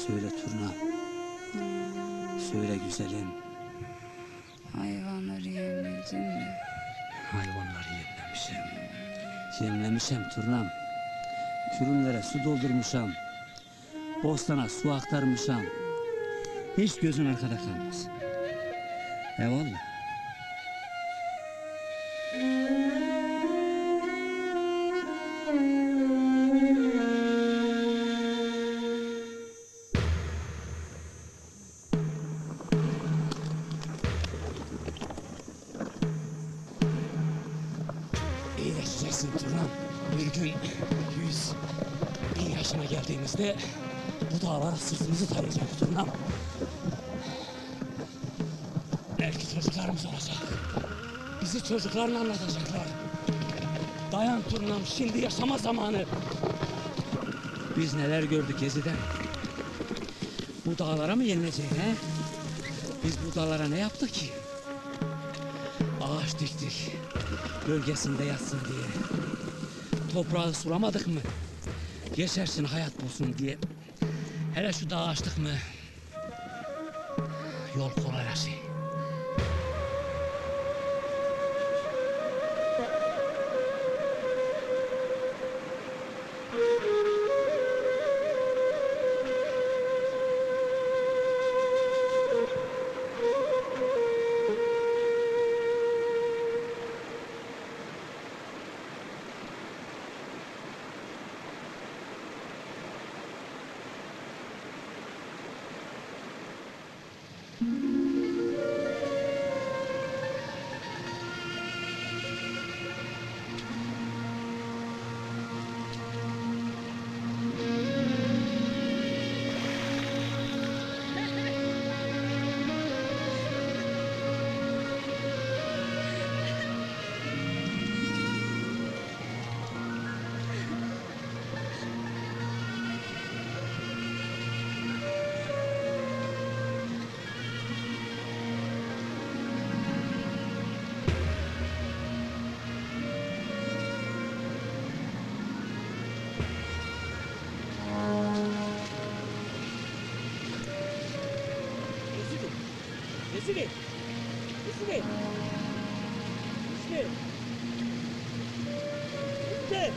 Söyle Turna. Söyle güzelim. Hayvanları yemledin mi? Hayvanları yemlemişim. Yemlemişim Turnam. Kürünlere su doldurmuşam. Bostana su aktarmışam. Hiç gözün arkada kalmaz. Eyvallah. İyileşeceksin Turnam. Bir gün 100.000 yaşına geldiğimizde bu dağlar sırtımızı tarayacak Turnam. Belki çocuklarımız olacak. Bizi çocuklarla anlatacaklar. Dayan Turnam, şimdi yaşama zamanı. Biz neler gördük Gezi'den. Bu dağlara mı yenilecek he? Biz bu dağlara ne yaptık ki? Ağaç diktik, gölgesinde yatsın diye. Toprağı sulamadık mı? Yeşersin hayat bulsun diye. Hele şu dağı açtık mı? Yol kolaylaşıyor. Nesine? Nesine? Nesine? Nesine?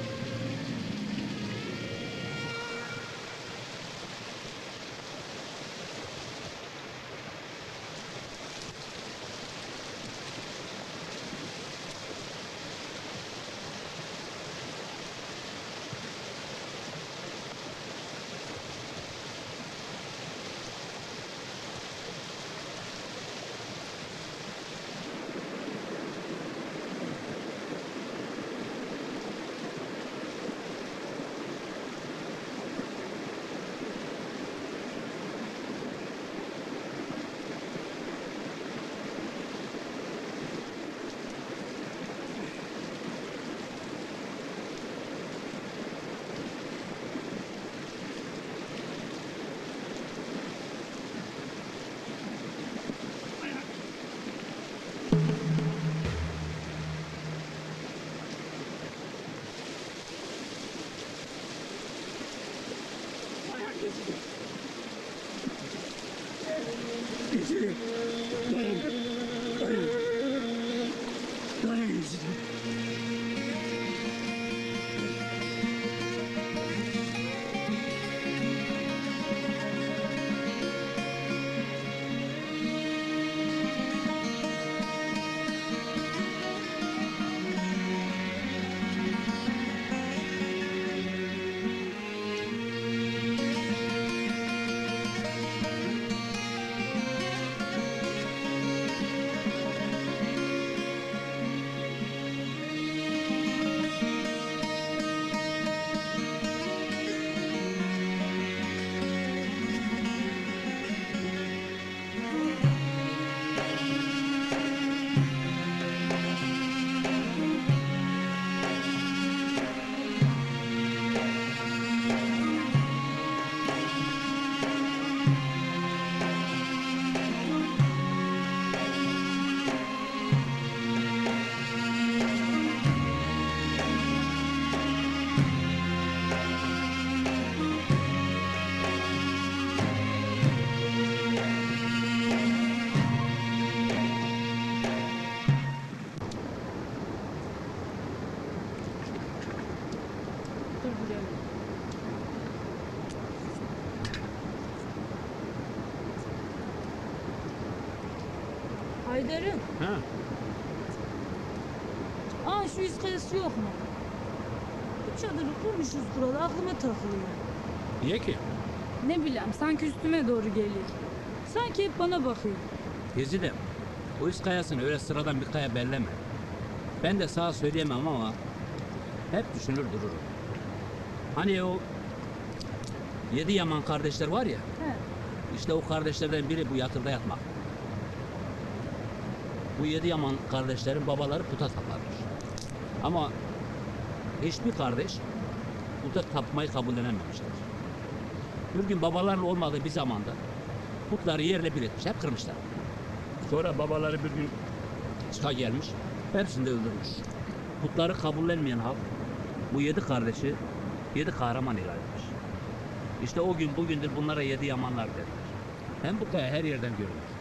sürdürelim. Haydar'ım, Ha. şu iskayası yok mu? Bu çadırı kurmuşuz buralı, aklıma takılıyor. Niye ki? Ne bileyim, sanki üstüme doğru geliyor. Sanki hep bana bakıyor. Gezide. O üst kayasını öyle sıradan bir kaya belleme. Ben de sağa söyleyemem ama hep düşünür dururum. Hani o 7 Yaman kardeşler var ya, He. işte o kardeşlerden biri bu yatırda yatmak. Bu 7 Yaman kardeşlerin babaları puta taparmış. Ama hiçbir kardeş puta tapmayı kabullenememişler. Bir gün babaların olmadığı bir zamanda putları yerle bir etmiş, hep kırmışlar. Sonra babaları bir gün çıka gelmiş, hepsini de öldürmüş. Putları kabullenmeyen halk bu 7 kardeşi 7 kahraman ilan etmiş. İşte o gün bugündür bunlara 7 Yamanlar derler. Hem bu kaya her yerden görülür.